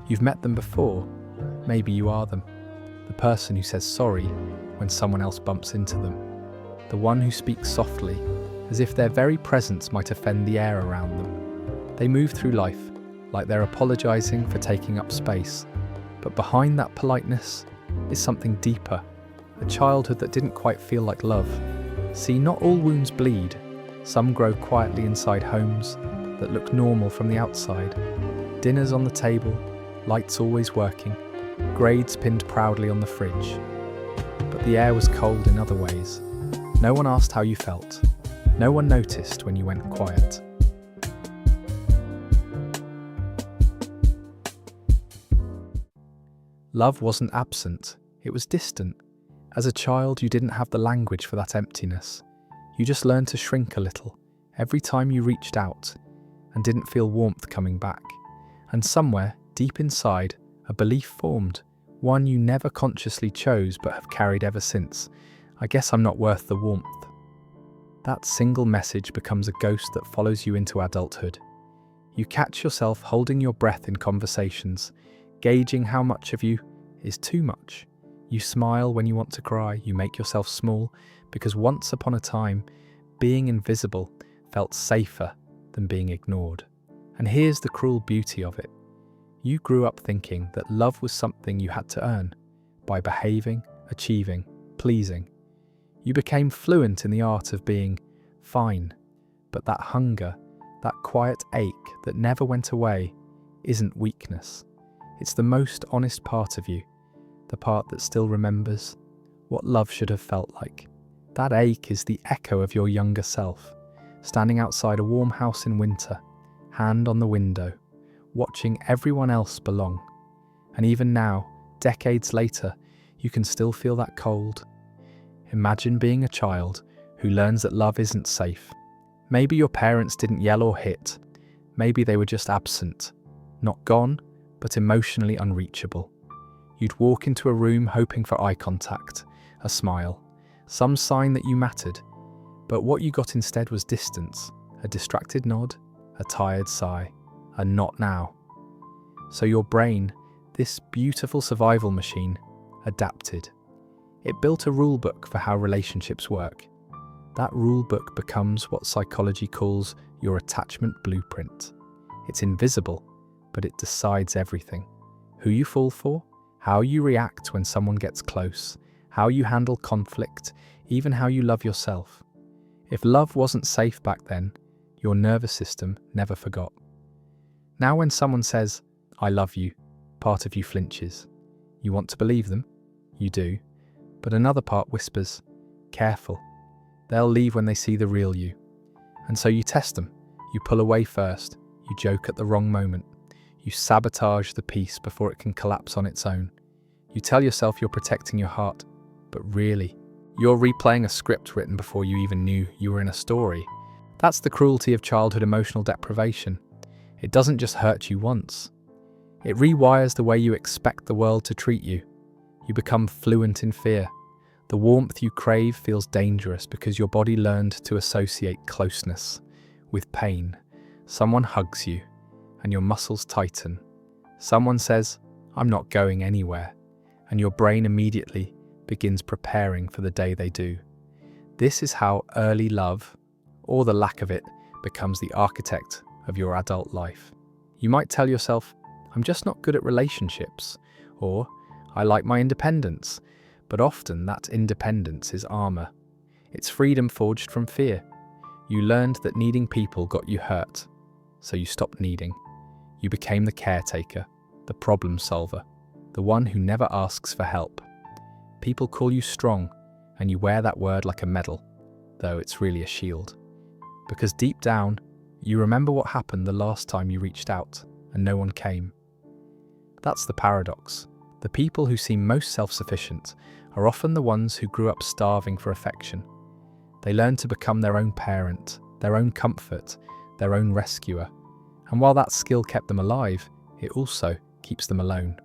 You've met them before. Maybe you are them. The person who says sorry when someone else bumps into them. The one who speaks softly, as if their very presence might offend the air around them. They move through life like they're apologizing for taking up space. But behind that politeness is something deeper, a childhood that didn't quite feel like love. See, not all wounds bleed. Some grow quietly inside homes that look normal from the outside. Dinners on the table, lights always working, grades pinned proudly on the fridge. But the air was cold in other ways. No one asked how you felt. No one noticed when you went quiet. Love wasn't absent, it was distant. As a child, you didn't have the language for that emptiness. You just learned to shrink a little every time you reached out and didn't feel warmth coming back. And somewhere, deep inside, a belief formed, one you never consciously chose but have carried ever since. I guess I'm not worth the warmth. That single message becomes a ghost that follows you into adulthood. You catch yourself holding your breath in conversations, gauging how much of you is too much. You smile when you want to cry, you make yourself small, because once upon a time, being invisible felt safer than being ignored. And here's the cruel beauty of it. You grew up thinking that love was something you had to earn, by behaving, achieving, pleasing. You became fluent in the art of being fine, but that hunger, that quiet ache that never went away, isn't weakness. It's the most honest part of you, the part that still remembers what love should have felt like. That ache is the echo of your younger self, standing outside a warm house in winter, hand on the window, watching everyone else belong. And even now, decades later, you can still feel that cold. Imagine being a child who learns that love isn't safe. Maybe your parents didn't yell or hit. Maybe they were just absent, not gone, but emotionally unreachable. You'd walk into a room hoping for eye contact, a smile, some sign that you mattered. But what you got instead was distance, a distracted nod, a tired sigh, a not now. So your brain, this beautiful survival machine, adapted. It built a rule book for how relationships work. That rule book becomes what psychology calls your attachment blueprint. It's invisible, but it decides everything. Who you fall for, how you react when someone gets close, how you handle conflict, even how you love yourself. If love wasn't safe back then, your nervous system never forgot. Now when someone says, "I love you," part of you flinches. You want to believe them? You do. But another part whispers, "Careful. They'll leave when they see the real you." And so you test them. You pull away first. You joke at the wrong moment. You sabotage the peace before it can collapse on its own. You tell yourself you're protecting your heart, but really, you're replaying a script written before you even knew you were in a story. That's the cruelty of childhood emotional deprivation. It doesn't just hurt you once. It rewires the way you expect the world to treat you. You become fluent in fear. The warmth you crave feels dangerous because your body learned to associate closeness with pain. Someone hugs you, and your muscles tighten. Someone says, "I'm not going anywhere," and your brain immediately begins preparing for the day they do. This is how early love, or the lack of it, becomes the architect of your adult life. You might tell yourself, "I'm just not good at relationships," or "I like my independence," but often that independence is armor. It's freedom forged from fear. You learned that needing people got you hurt, so you stopped needing. You became the caretaker, the problem solver, the one who never asks for help. People call you strong, and you wear that word like a medal, though it's really a shield. Because deep down, you remember what happened the last time you reached out, and no one came. That's the paradox. The people who seem most self-sufficient are often the ones who grew up starving for affection. They learn to become their own parent, their own comfort, their own rescuer. And while that skill kept them alive, it also keeps them alone.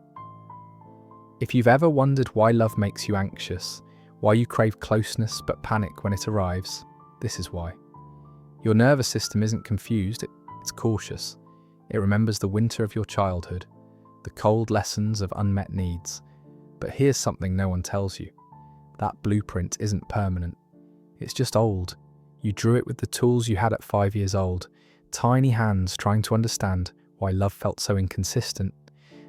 If you've ever wondered why love makes you anxious, why you crave closeness but panic when it arrives, this is why. Your nervous system isn't confused, it's cautious. It remembers the winter of your childhood, the the cold lessons of unmet needs. But here's something no one tells you. That blueprint isn't permanent. It's just old. You drew it with the tools you had at 5 years old, tiny hands trying to understand why love felt so inconsistent.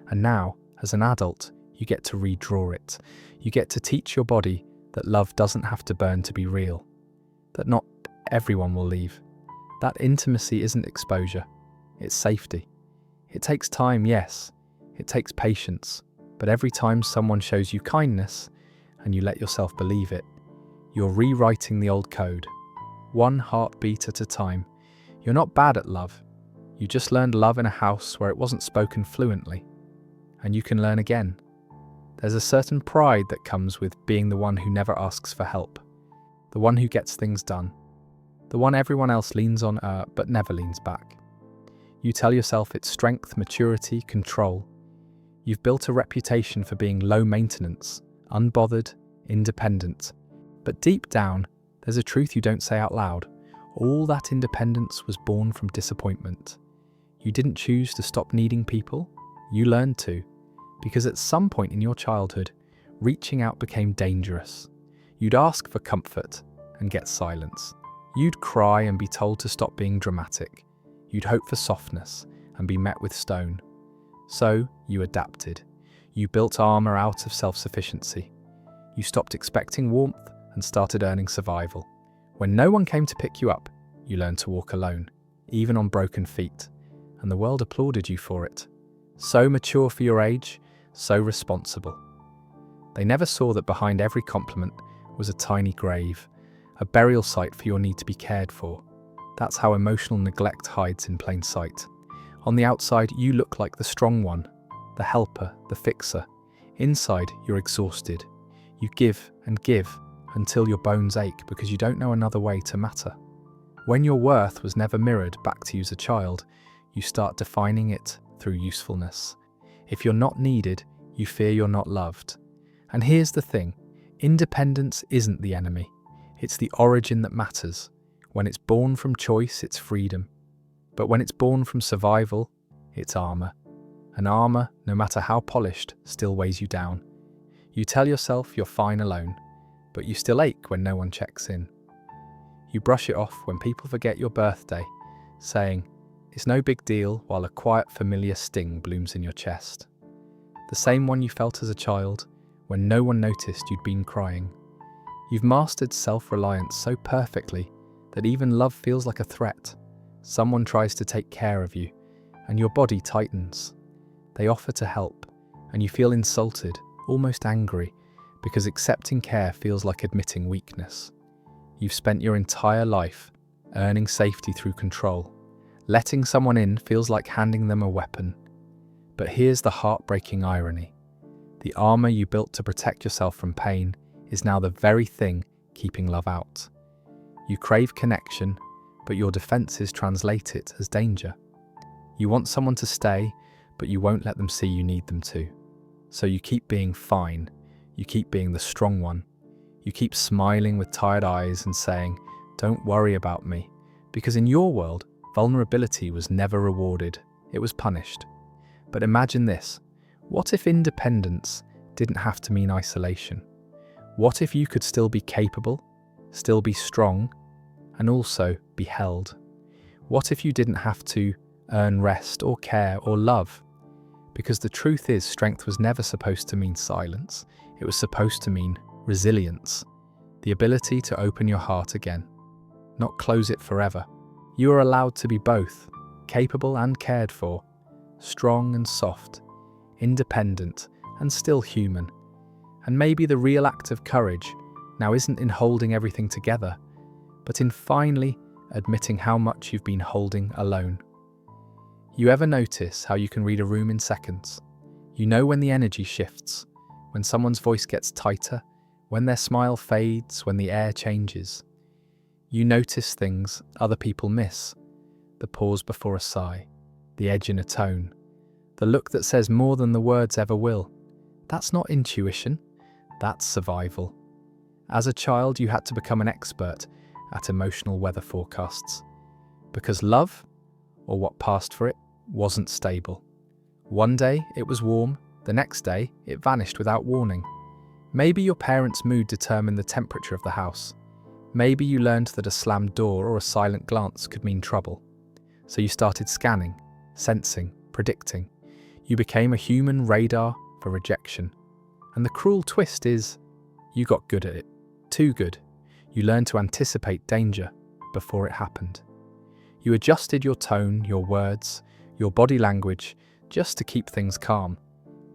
And now, as an adult, you get to redraw it. You get to teach your body that love doesn't have to burn to be real, that not everyone will leave, that intimacy isn't exposure, it's safety. It takes time, yes, it takes patience, but every time someone shows you kindness and you let yourself believe it, you're rewriting the old code, one heartbeat at a time. You're not bad at love. You just learned love in a house where it wasn't spoken fluently. And you can learn again. There's a certain pride that comes with being the one who never asks for help, the one who gets things done, the one everyone else leans on but never leans back. You tell yourself it's strength, maturity, control. You've built a reputation for being low maintenance, unbothered, independent. But deep down, there's a truth you don't say out loud. All that independence was born from disappointment. You didn't choose to stop needing people, you learned to. Because at some point in your childhood, reaching out became dangerous. You'd ask for comfort and get silence. You'd cry and be told to stop being dramatic. You'd hope for softness and be met with stone. So you adapted. You built armor out of self-sufficiency. You stopped expecting warmth and started earning survival. When no one came to pick you up, you learned to walk alone, even on broken feet, and the world applauded you for it. So mature for your age, so responsible. They never saw that behind every compliment was a tiny grave, a burial site for your need to be cared for. That's how emotional neglect hides in plain sight. On the outside, you look like the strong one, the helper, the fixer. Inside, you're exhausted. You give and give until your bones ache because you don't know another way to matter. When your worth was never mirrored back to you as a child, you start defining it through usefulness. If you're not needed, you fear you're not loved. And here's the thing, independence isn't the enemy. It's the origin that matters. When it's born from choice, it's freedom. But when it's born from survival, it's armor. And armor, no matter how polished, still weighs you down. You tell yourself you're fine alone, but you still ache when no one checks in. You brush it off when people forget your birthday, saying, "It's no big deal," while a quiet, familiar sting blooms in your chest. The same one you felt as a child, when no one noticed you'd been crying. You've mastered self-reliance so perfectly that even love feels like a threat. Someone tries to take care of you, and your body tightens. They offer to help, and you feel insulted, almost angry, because accepting care feels like admitting weakness. You've spent your entire life earning safety through control. Letting someone in feels like handing them a weapon. But here's the heartbreaking irony. The armor you built to protect yourself from pain is now the very thing keeping love out. You crave connection, but your defenses translate it as danger. You want someone to stay, but you won't let them see you need them to. So you keep being fine. You keep being the strong one. You keep smiling with tired eyes and saying, "Don't worry about me," because in your world, vulnerability was never rewarded, it was punished. But imagine this, what if independence didn't have to mean isolation? What if you could still be capable, still be strong, and also be held? What if you didn't have to earn rest or care or love? Because the truth is, strength was never supposed to mean silence, it was supposed to mean resilience, the ability to open your heart again, not close it forever. You are allowed to be both, capable and cared for, strong and soft, independent and still human. And maybe the real act of courage now isn't in holding everything together, but in finally admitting how much you've been holding alone. You ever notice how you can read a room in seconds? You know when the energy shifts, when someone's voice gets tighter, when their smile fades, when the air changes. You notice things other people miss, the pause before a sigh, the edge in a tone, the look that says more than the words ever will. That's not intuition, that's survival. As a child, you had to become an expert at emotional weather forecasts, because love, or what passed for it, wasn't stable. One day it was warm, the next day it vanished without warning. Maybe your parents' mood determined the temperature of the house. Maybe you learned that a slammed door or a silent glance could mean trouble. So you started scanning, sensing, predicting. You became a human radar for rejection. And the cruel twist is, you got good at it. Too good. You learned to anticipate danger before it happened. You adjusted your tone, your words, your body language, just to keep things calm.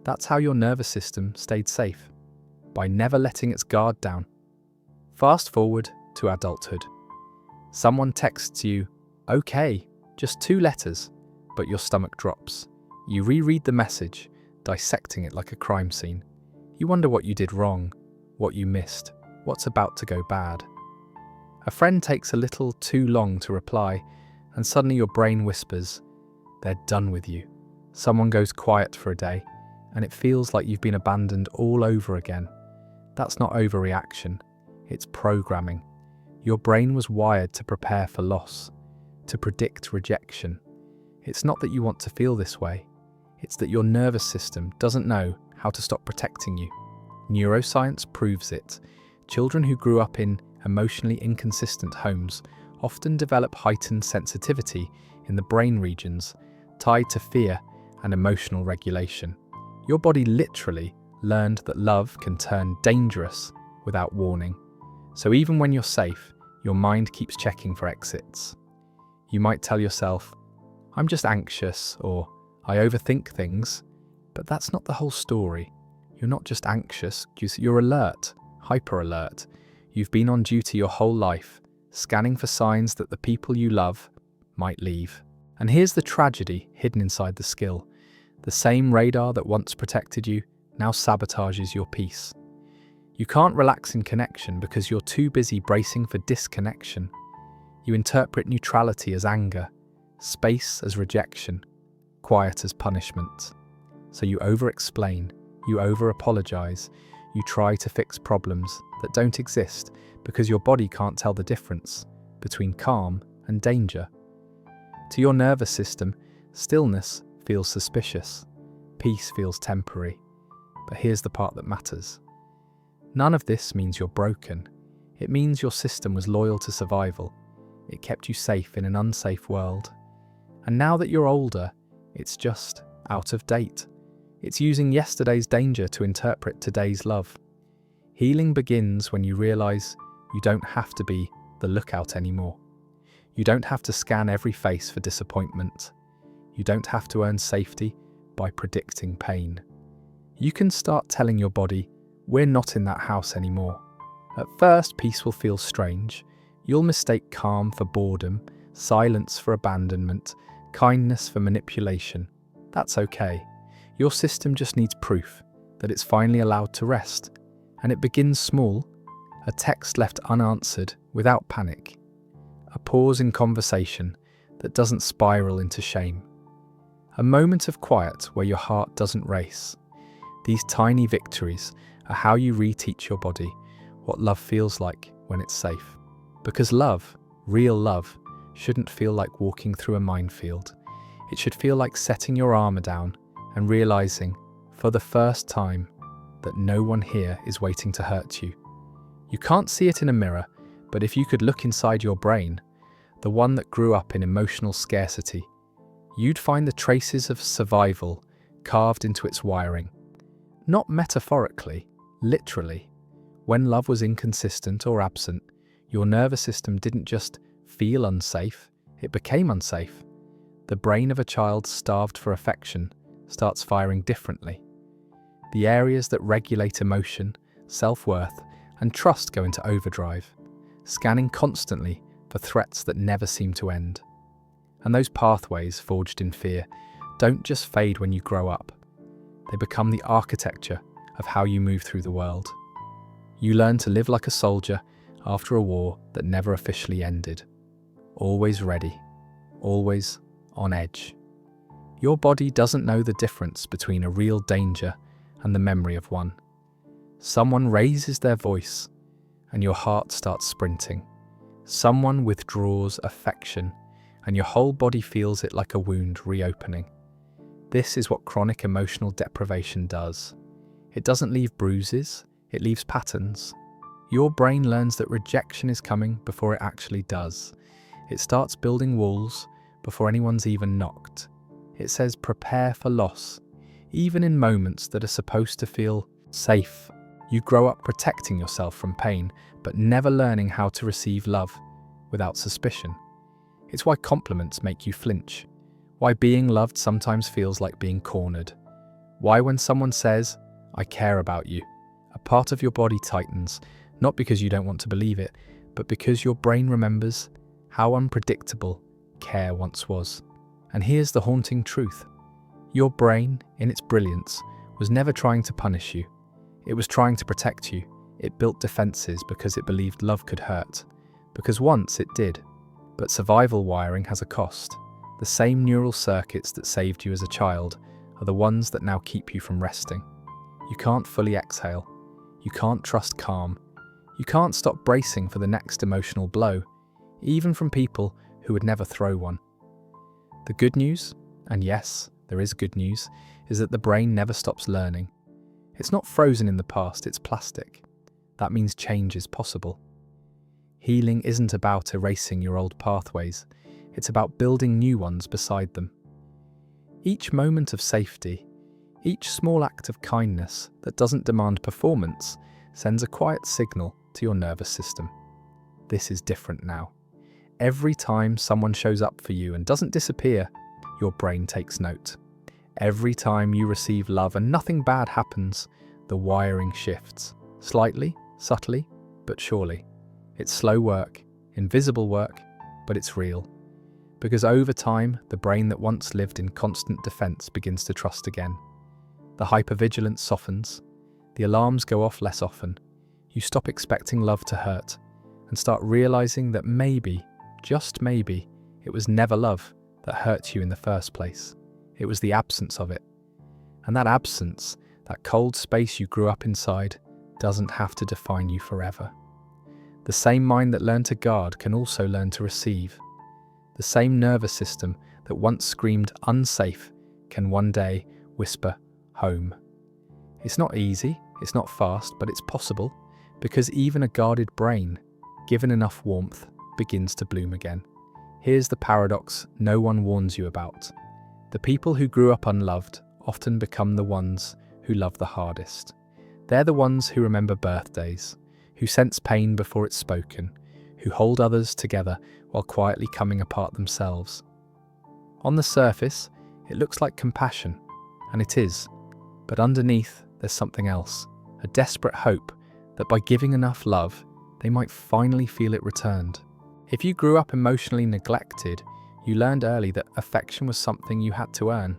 That's how your nervous system stayed safe, by never letting its guard down. Fast forward to adulthood. Someone texts you, "Okay," just 2 letters, but your stomach drops. You reread the message, dissecting it like a crime scene. You wonder what you did wrong, what you missed, what's about to go bad. A friend takes a little too long to reply, and suddenly your brain whispers, "They're done with you." Someone goes quiet for a day, and it feels like you've been abandoned all over again. That's not overreaction, it's programming. Your brain was wired to prepare for loss, to predict rejection. It's not that you want to feel this way, it's that your nervous system doesn't know how to stop protecting you. Neuroscience proves it. Children who grew up in emotionally inconsistent homes often develop heightened sensitivity in the brain regions tied to fear and emotional regulation. Your body literally learned that love can turn dangerous without warning. So even when you're safe, your mind keeps checking for exits. You might tell yourself, "I'm just anxious," or "I overthink things," but that's not the whole story. You're not just anxious, you're alert, hyper alert. You've been on duty your whole life, scanning for signs that the people you love might leave. And here's the tragedy hidden inside the skill. The same radar that once protected you now sabotages your peace. You can't relax in connection because you're too busy bracing for disconnection. You interpret neutrality as anger, space as rejection, quiet as punishment. So you over-explain, you over-apologize, you try to fix problems that don't exist because your body can't tell the difference between calm and danger. To your nervous system, stillness feels suspicious, peace feels temporary. But here's the part that matters. None of this means you're broken. It means your system was loyal to survival. It kept you safe in an unsafe world. And now that you're older, it's just out of date. It's using yesterday's danger to interpret today's love. Healing begins when you realize you don't have to be the lookout anymore. You don't have to scan every face for disappointment. You don't have to earn safety by predicting pain. You can start telling your body, "We're not in that house anymore." At first, peace will feel strange. You'll mistake calm for boredom, silence for abandonment, kindness for manipulation. That's okay. Your system just needs proof that it's finally allowed to rest. And it begins small, a text left unanswered without panic, a pause in conversation that doesn't spiral into shame, a moment of quiet where your heart doesn't race. These tiny victories are how you reteach your body what love feels like when it's safe. Because love, real love, shouldn't feel like walking through a minefield. It should feel like setting your armor down and realizing, for the first time, that no one here is waiting to hurt you. You can't see it in a mirror, but if you could look inside your brain, the one that grew up in emotional scarcity, you'd find the traces of survival carved into its wiring. Not metaphorically, literally. When love was inconsistent or absent, your nervous system didn't just feel unsafe, it became unsafe. The brain of a child starved for affection starts firing differently. The areas that regulate emotion, self-worth, and trust go into overdrive, scanning constantly for threats that never seem to end. And those pathways forged in fear don't just fade when you grow up. They become the architecture of how you move through the world. You learn to live like a soldier after a war that never officially ended. Always ready, always on edge. Your body doesn't know the difference between a real danger and the memory of one. Someone raises their voice and your heart starts sprinting. Someone withdraws affection and your whole body feels it like a wound reopening. This is what chronic emotional deprivation does. It doesn't leave bruises, it leaves patterns. Your brain learns that rejection is coming before it actually does. It starts building walls before anyone's even knocked. It says prepare for loss, even in moments that are supposed to feel safe. You grow up protecting yourself from pain, but never learning how to receive love without suspicion. It's why compliments make you flinch. Why being loved sometimes feels like being cornered. Why when someone says, "I care about you," a part of your body tightens, not because you don't want to believe it, but because your brain remembers how unpredictable care once was. And here's the haunting truth. Your brain, in its brilliance, was never trying to punish you. It was trying to protect you. It built defenses because it believed love could hurt. Because once it did. But survival wiring has a cost. The same neural circuits that saved you as a child are the ones that now keep you from resting. You can't fully exhale. You can't trust calm. You can't stop bracing for the next emotional blow, even from people who would never throw one. The good news, and yes, there is good news, is that the brain never stops learning. It's not frozen in the past, it's plastic. That means change is possible. Healing isn't about erasing your old pathways, it's about building new ones beside them. Each moment of safety, each small act of kindness that doesn't demand performance sends a quiet signal to your nervous system. This is different now. Every time someone shows up for you and doesn't disappear, your brain takes note. Every time you receive love and nothing bad happens, the wiring shifts. Slightly, subtly, but surely. It's slow work, invisible work, but it's real. Because over time, the brain that once lived in constant defense begins to trust again. The hypervigilance softens, the alarms go off less often. You stop expecting love to hurt and start realizing that maybe, just maybe, it was never love that hurt you in the first place. It was the absence of it. And that absence, that cold space you grew up inside, doesn't have to define you forever. The same mind that learned to guard can also learn to receive. The same nervous system that once screamed unsafe can one day whisper home. It's not easy, it's not fast, but it's possible, because even a guarded brain, given enough warmth, begins to bloom again. Here's the paradox no one warns you about. The people who grew up unloved often become the ones who love the hardest. They're the ones who remember birthdays, who sense pain before it's spoken, who hold others together while quietly coming apart themselves. On the surface, it looks like compassion, and it is, but underneath there's something else, a desperate hope that by giving enough love, they might finally feel it returned. If you grew up emotionally neglected, you learned early that affection was something you had to earn.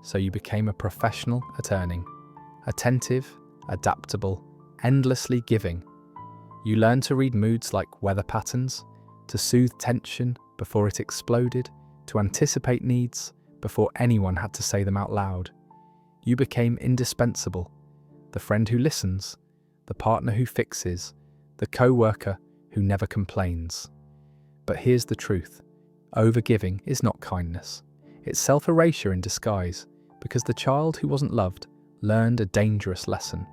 So you became a professional at earning. Attentive, adaptable, endlessly giving. You learned to read moods like weather patterns, to soothe tension before it exploded, to anticipate needs before anyone had to say them out loud. You became indispensable, the friend who listens, the partner who fixes, the co-worker who never complains. But here's the truth. Overgiving is not kindness. It's self-erasure in disguise, because the child who wasn't loved learned a dangerous lesson.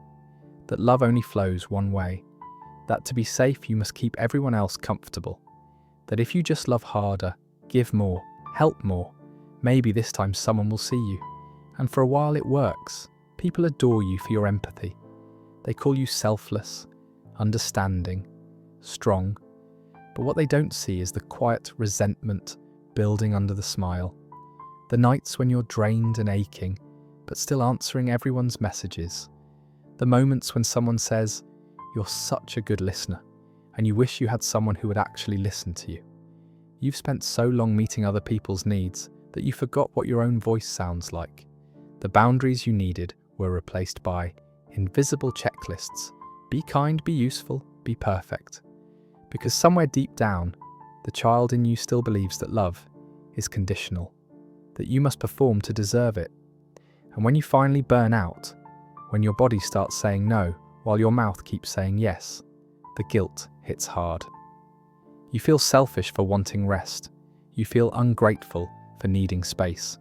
That love only flows one way. That to be safe you must keep everyone else comfortable. That if you just love harder, give more, help more, maybe this time someone will see you. And for a while it works. People adore you for your empathy. They call you selfless, understanding, strong. But what they don't see is the quiet resentment building under the smile. The nights when you're drained and aching, but still answering everyone's messages. The moments when someone says, "You're such a good listener," and you wish you had someone who would actually listen to you. You've spent so long meeting other people's needs that you forgot what your own voice sounds like. The boundaries you needed were replaced by invisible checklists. Be kind, be useful, be perfect. Because somewhere deep down, the child in you still believes that love is conditional, that you must perform to deserve it. And when you finally burn out, when your body starts saying no while your mouth keeps saying yes, the guilt hits hard. You feel selfish for wanting rest. You feel ungrateful for needing space.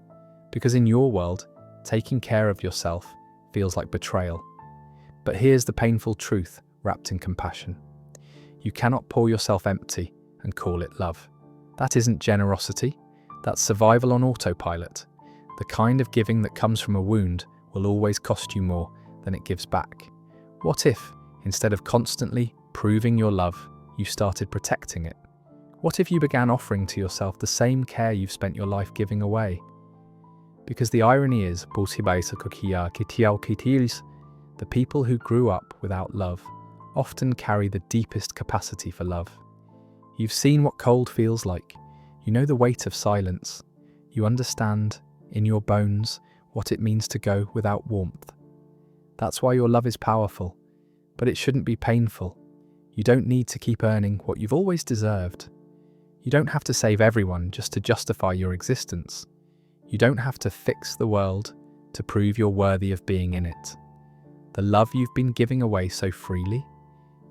Because in your world, taking care of yourself feels like betrayal. But here's the painful truth wrapped in compassion. You cannot pour yourself empty and call it love. That isn't generosity, that's survival on autopilot. The kind of giving that comes from a wound will always cost you more than it gives back. What if, instead of constantly proving your love, you started protecting it? What if you began offering to yourself the same care you've spent your life giving away? Because the irony is, the people who grew up without love often carry the deepest capacity for love. You've seen what cold feels like. You know the weight of silence. You understand, in your bones, what it means to go without warmth. That's why your love is powerful, but it shouldn't be painful. You don't need to keep earning what you've always deserved. You don't have to save everyone just to justify your existence. You don't have to fix the world to prove you're worthy of being in it. The love you've been giving away so freely,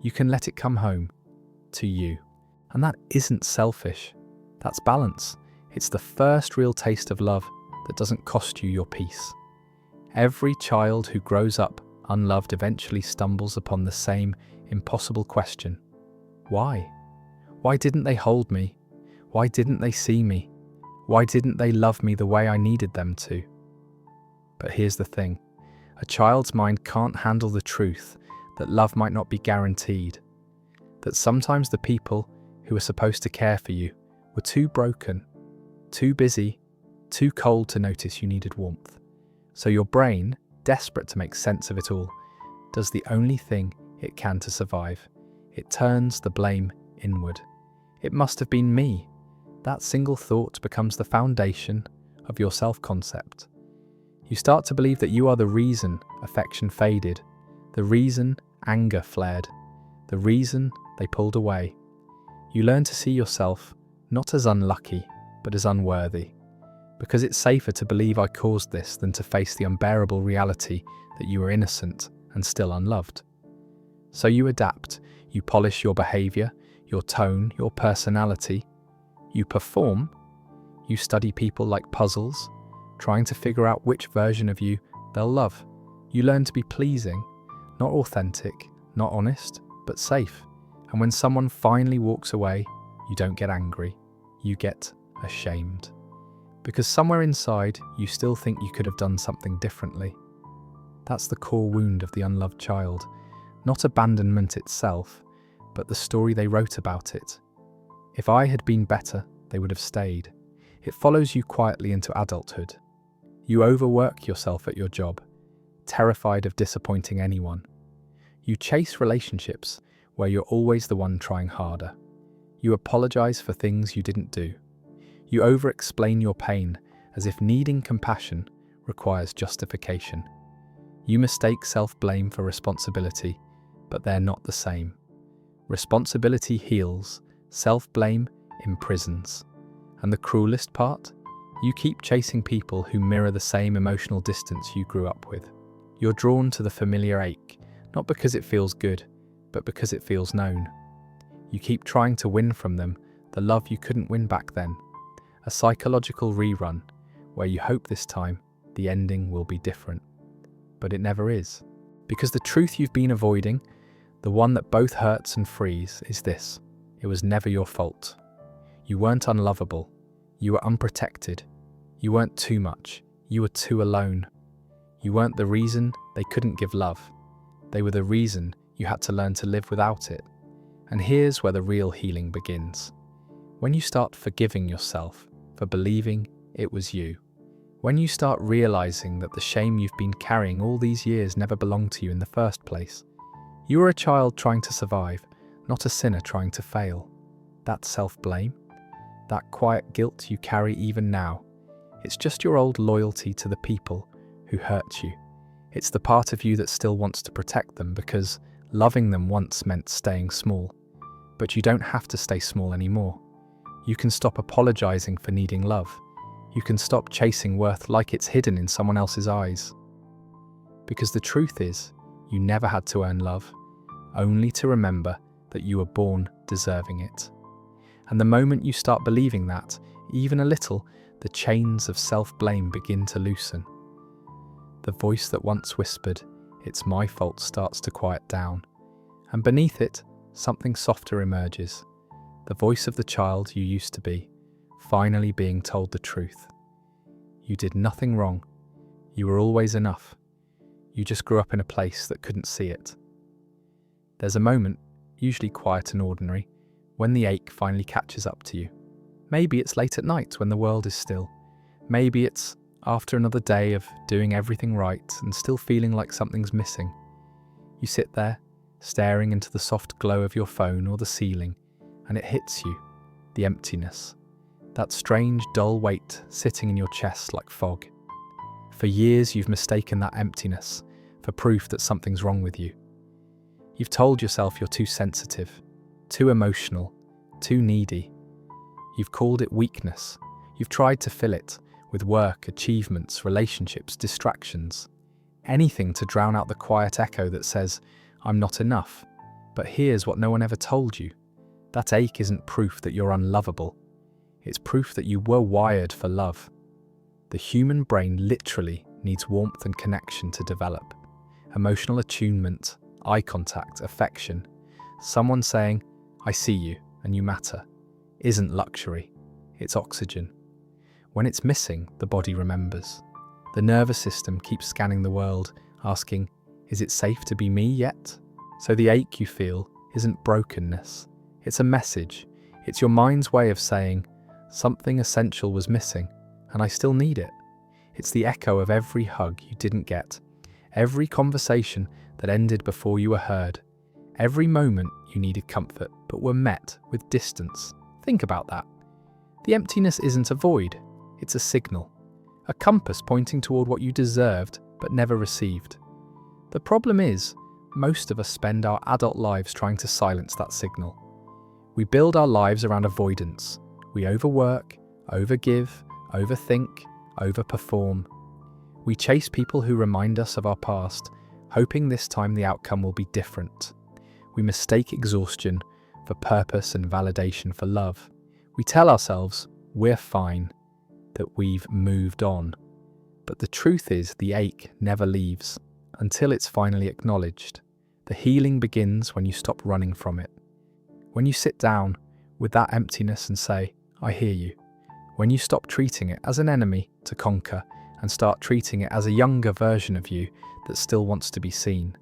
you can let it come home to you. And that isn't selfish. That's balance. It's the first real taste of love that doesn't cost you your peace. Every child who grows up unloved eventually stumbles upon the same impossible question. Why? Why didn't they hold me? Why didn't they see me? Why didn't they love me the way I needed them to? But here's the thing. A child's mind can't handle the truth that love might not be guaranteed. That sometimes the people who were supposed to care for you were too broken, too busy, too cold to notice you needed warmth. So your brain, desperate to make sense of it all, does the only thing it can to survive. It turns the blame inward. It must have been me. That single thought becomes the foundation of your self-concept. You start to believe that you are the reason affection faded, the reason anger flared, the reason they pulled away. You learn to see yourself not as unlucky, but as unworthy. Because it's safer to believe I caused this than to face the unbearable reality that you are innocent and still unloved. So you adapt, you polish your behavior, your tone, your personality. You perform, you study people like puzzles, trying to figure out which version of you they'll love. You learn to be pleasing, not authentic, not honest, but safe. And when someone finally walks away, you don't get angry, you get ashamed. Because somewhere inside, you still think you could have done something differently. That's the core wound of the unloved child. Not abandonment itself, but the story they wrote about it. If I had been better, they would have stayed. It follows you quietly into adulthood. You overwork yourself at your job, terrified of disappointing anyone. You chase relationships where you're always the one trying harder. You apologize for things you didn't do. You over-explain your pain as if needing compassion requires justification. You mistake self-blame for responsibility, but they're not the same. Responsibility heals, self-blame imprisons. And the cruelest part? You keep chasing people who mirror the same emotional distance you grew up with. You're drawn to the familiar ache, not because it feels good, but because it feels known. You keep trying to win from them the love you couldn't win back then. A psychological rerun, where you hope this time the ending will be different. But it never is. Because the truth you've been avoiding, the one that both hurts and frees, is this. It was never your fault. You weren't unlovable. You were unprotected. You weren't too much. You were too alone. You weren't the reason they couldn't give love. They were the reason you had to learn to live without it. And here's where the real healing begins. When you start forgiving yourself for believing it was you. When you start realizing that the shame you've been carrying all these years never belonged to you in the first place. You were a child trying to survive, not a sinner trying to fail. That self-blame, that quiet guilt you carry even now, it's just your old loyalty to the people who hurt you. It's the part of you that still wants to protect them because loving them once meant staying small. But you don't have to stay small anymore. You can stop apologizing for needing love. You can stop chasing worth like it's hidden in someone else's eyes. Because the truth is, you never had to earn love, only to remember that you were born deserving it. And the moment you start believing that, even a little, the chains of self-blame begin to loosen. The voice that once whispered, "It's my fault," starts to quiet down, and beneath it, something softer emerges. The voice of the child you used to be, finally being told the truth. You did nothing wrong. You were always enough. You just grew up in a place that couldn't see it. There's a moment, usually quiet and ordinary, when the ache finally catches up to you. Maybe it's late at night when the world is still. Maybe it's after another day of doing everything right and still feeling like something's missing. You sit there, staring into the soft glow of your phone or the ceiling, and it hits you, the emptiness. That strange, dull weight sitting in your chest like fog. For years you've mistaken that emptiness for proof that something's wrong with you. You've told yourself you're too sensitive, too emotional, too needy. You've called it weakness. You've tried to fill it with work, achievements, relationships, distractions. Anything to drown out the quiet echo that says, "I'm not enough." But here's what no one ever told you. That ache isn't proof that you're unlovable. It's proof that you were wired for love. The human brain literally needs warmth and connection to develop. Emotional attunement, eye contact, affection. Someone saying, "I see you and you matter," isn't luxury. It's oxygen. When it's missing, the body remembers. The nervous system keeps scanning the world, asking, "Is it safe to be me yet?" So the ache you feel isn't brokenness. It's a message. It's your mind's way of saying, something essential was missing, and I still need it. It's the echo of every hug you didn't get, every conversation that ended before you were heard, every moment you needed comfort but were met with distance. Think about that. The emptiness isn't a void, it's a signal, a compass pointing toward what you deserved but never received. The problem is, most of us spend our adult lives trying to silence that signal. We build our lives around avoidance. We overwork, overgive, overthink, overperform. We chase people who remind us of our past, hoping this time the outcome will be different. We mistake exhaustion for purpose and validation for love. We tell ourselves we're fine, that we've moved on. But the truth is the ache never leaves until it's finally acknowledged. The healing begins when you stop running from it. When you sit down with that emptiness and say, "I hear you." When you stop treating it as an enemy to conquer and start treating it as a younger version of you that still wants to be seen.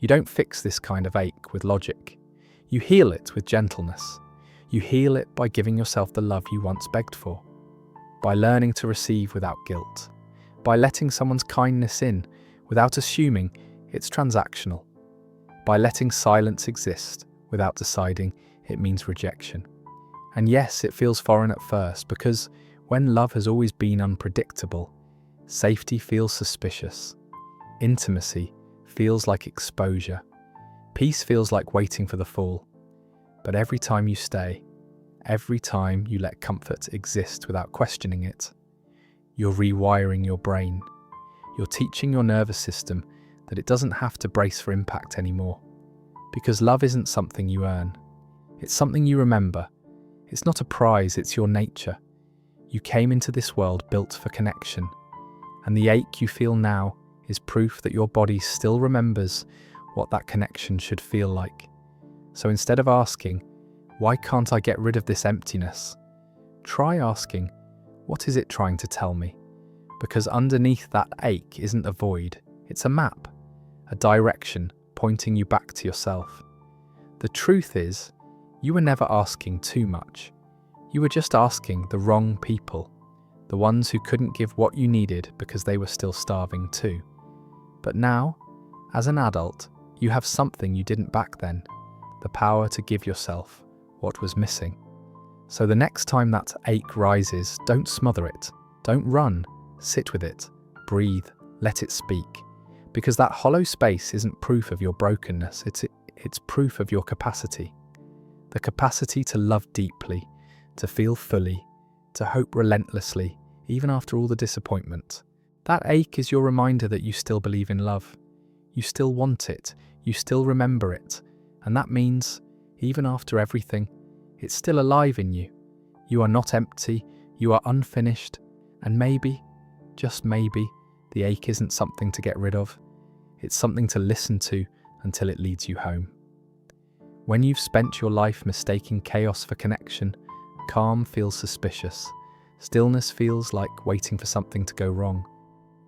You don't fix this kind of ache with logic. You heal it with gentleness. You heal it by giving yourself the love you once begged for. By learning to receive without guilt. By letting someone's kindness in without assuming it's transactional. By letting silence exist without deciding it means rejection. And yes, it feels foreign at first because when love has always been unpredictable, safety feels suspicious. Intimacy feels like exposure. Peace feels like waiting for the fall. But every time you stay, every time you let comfort exist without questioning it, you're rewiring your brain. You're teaching your nervous system that it doesn't have to brace for impact anymore. Because love isn't something you earn. It's something you remember. It's not a prize, it's your nature. You came into this world built for connection. And the ache you feel now is proof that your body still remembers what that connection should feel like. So instead of asking, "Why can't I get rid of this emptiness?" try asking, "What is it trying to tell me?" Because underneath that ache isn't a void, it's a map, a direction pointing you back to yourself. The truth is, you were never asking too much. You were just asking the wrong people, the ones who couldn't give what you needed because they were still starving too. But now, as an adult, you have something you didn't back then, the power to give yourself what was missing. So the next time that ache rises, don't smother it, don't run, sit with it, breathe, let it speak. Because that hollow space isn't proof of your brokenness, it's proof of your capacity. The capacity to love deeply, to feel fully, to hope relentlessly, even after all the disappointment. That ache is your reminder that you still believe in love. You still want it, you still remember it, and that means, even after everything, it's still alive in you. You are not empty, you are unfinished, And maybe, just maybe, the ache isn't something to get rid of. It's something to listen to until it leads you home. When you've spent your life mistaking chaos for connection, calm feels suspicious. Stillness feels like waiting for something to go wrong.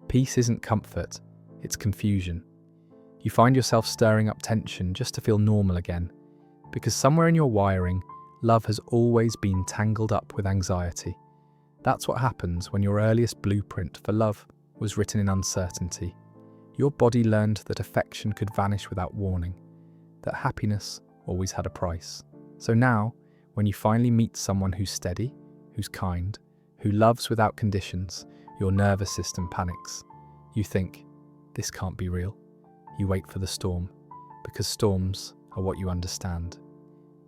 Peace isn't comfort, it's confusion. You find yourself stirring up tension just to feel normal again, because somewhere in your wiring, love has always been tangled up with anxiety. That's what happens when your earliest blueprint for love was written in uncertainty. Your body learned that affection could vanish without warning, that happiness always had a price. So now, when you finally meet someone who's steady, who's kind, who loves without conditions, your nervous system panics. You think, this can't be real. You wait for the storm, because storms are what you understand.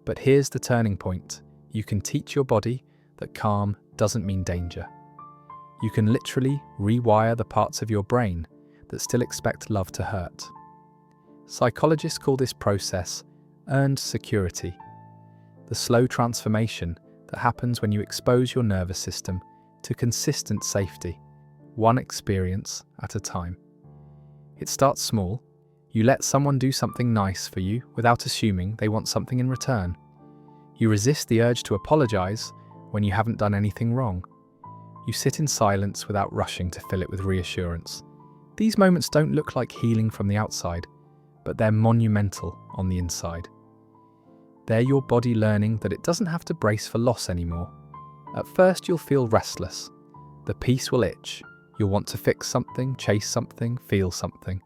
But here's the turning point. You can teach your body that calm doesn't mean danger. You can literally rewire the parts of your brain that still expect love to hurt. Psychologists call this process earned security, the slow transformation that happens when you expose your nervous system to consistent safety, one experience at a time. It starts small. You let someone do something nice for you without assuming they want something in return. You resist the urge to apologize when you haven't done anything wrong. You sit in silence without rushing to fill it with reassurance. These moments don't look like healing from the outside, but they're monumental on the inside. They're your body learning that it doesn't have to brace for loss anymore. At first, you'll feel restless. The peace will itch. You'll want to fix something, chase something, feel something.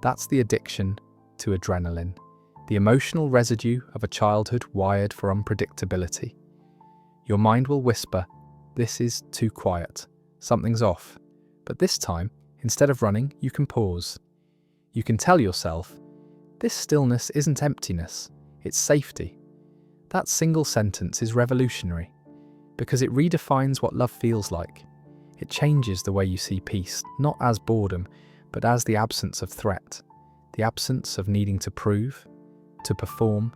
That's the addiction to adrenaline, the emotional residue of a childhood wired for unpredictability. Your mind will whisper, this is too quiet, something's off. But this time, instead of running, you can pause. You can tell yourself, this stillness isn't emptiness, it's safety. That single sentence is revolutionary, because it redefines what love feels like. It changes the way you see peace, not as boredom, but as the absence of threat, the absence of needing to prove, to perform,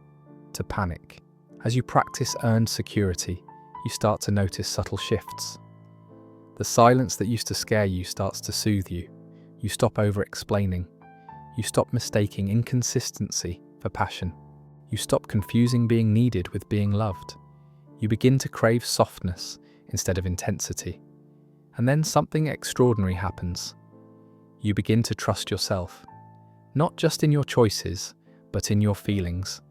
to panic. As you practice earned security, you start to notice subtle shifts. The silence that used to scare you starts to soothe you. You stop over-explaining. You stop mistaking inconsistency for passion. You stop confusing being needed with being loved. You begin to crave softness instead of intensity. And then something extraordinary happens. You begin to trust yourself, not just in your choices, but in your feelings.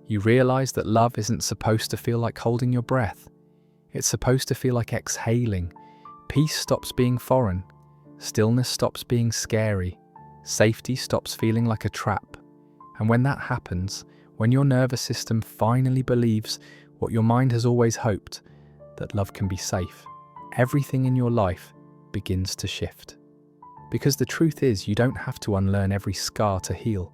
You realize that love isn't supposed to feel like holding your breath. It's supposed to feel like exhaling. Peace stops being foreign. Stillness stops being scary. Safety stops feeling like a trap. And when that happens, when your nervous system finally believes what your mind has always hoped, that love can be safe, everything in your life begins to shift. Because the truth is, you don't have to unlearn every scar to heal.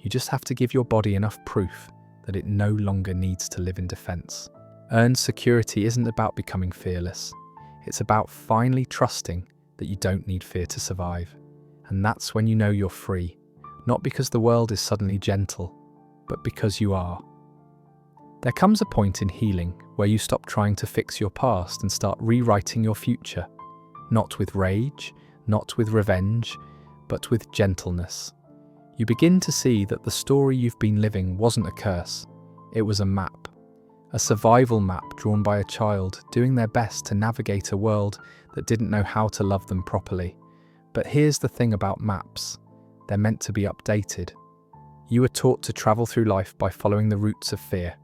You just have to give your body enough proof that it no longer needs to live in defense. Earned security isn't about becoming fearless. It's about finally trusting that you don't need fear to survive. And that's when you know you're free, not because the world is suddenly gentle, but because you are. There comes a point in healing where you stop trying to fix your past and start rewriting your future, not with rage, not with revenge, but with gentleness. You begin to see that the story you've been living wasn't a curse. It was a map. A survival map drawn by a child doing their best to navigate a world that didn't know how to love them properly. But here's the thing about maps. They're meant to be updated. You were taught to travel through life by following the routes of fear.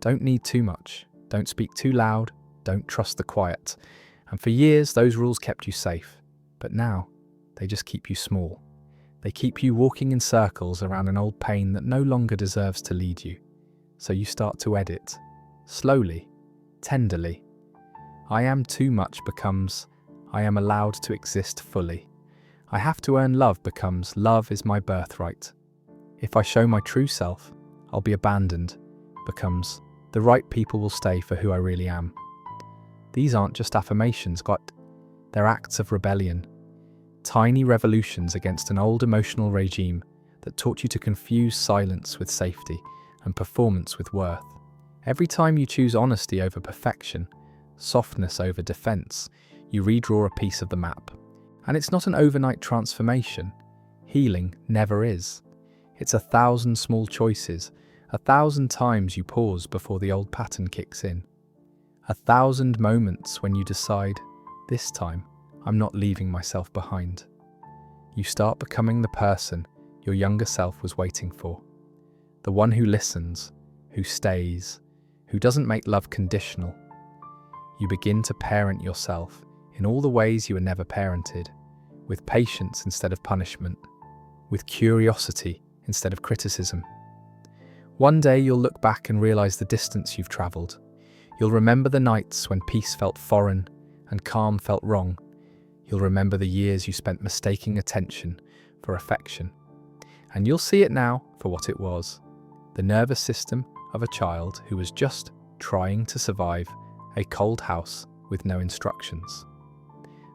Don't need too much. Don't speak too loud. Don't trust the quiet. And for years, those rules kept you safe. But now, they just keep you small. They keep you walking in circles around an old pain that no longer deserves to lead you. So you start to edit. Slowly, tenderly. I am too much becomes I am allowed to exist fully. I have to earn love becomes love is my birthright. If I show my true self, I'll be abandoned becomes the right people will stay for who I really am. These aren't just affirmations, they're acts of rebellion. Tiny revolutions against an old emotional regime that taught you to confuse silence with safety and performance with worth. Every time you choose honesty over perfection, softness over defense, You redraw a piece of the map. And it's not an overnight transformation. Healing never is. It's 1,000 small choices, 1,000 times you pause before the old pattern kicks in. 1,000 moments when you decide, this time, I'm not leaving myself behind. You start becoming the person your younger self was waiting for. The one who listens, who stays, who doesn't make love conditional. You begin to parent yourself in all the ways you were never parented, with patience instead of punishment, with curiosity instead of criticism. One day you'll look back and realize the distance you've traveled. You'll remember the nights when peace felt foreign and calm felt wrong. You'll remember the years you spent mistaking attention for affection. And you'll see it now for what it was, the nervous system of a child who was just trying to survive a cold house with no instructions.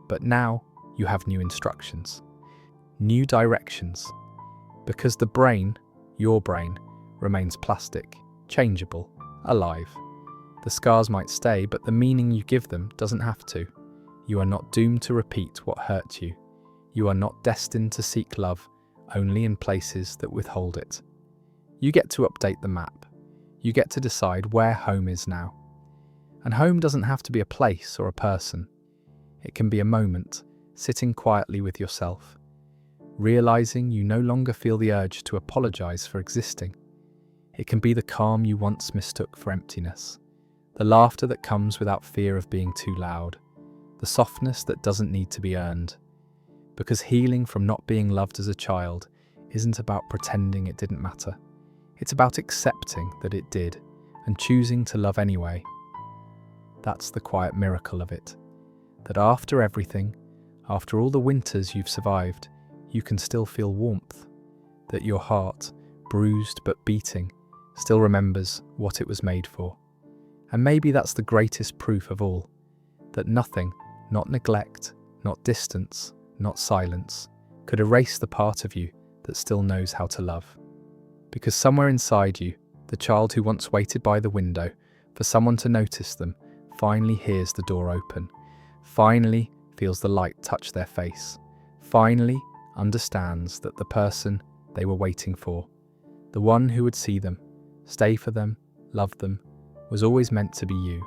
But now you have new instructions, new directions, because the brain, your brain, remains plastic, changeable, alive. The scars might stay, but the meaning you give them doesn't have to. You are not doomed to repeat what hurt you. You are not destined to seek love only in places that withhold it. You get to update the map. You get to decide where home is now. And home doesn't have to be a place or a person. It can be a moment, sitting quietly with yourself, realizing you no longer feel the urge to apologize for existing. It can be the calm you once mistook for emptiness, the laughter that comes without fear of being too loud, the softness that doesn't need to be earned. Because healing from not being loved as a child isn't about pretending it didn't matter. It's about accepting that it did and choosing to love anyway. That's the quiet miracle of it. That after everything, after all the winters you've survived, you can still feel warmth. That your heart, bruised but beating, still remembers what it was made for. And maybe that's the greatest proof of all. That nothing, not neglect, not distance, not silence, could erase the part of you that still knows how to love. Because somewhere inside you, the child who once waited by the window for someone to notice them finally hears the door open, finally feels the light touch their face, finally understands that the person they were waiting for, the one who would see them, stay for them, love them, was always meant to be you.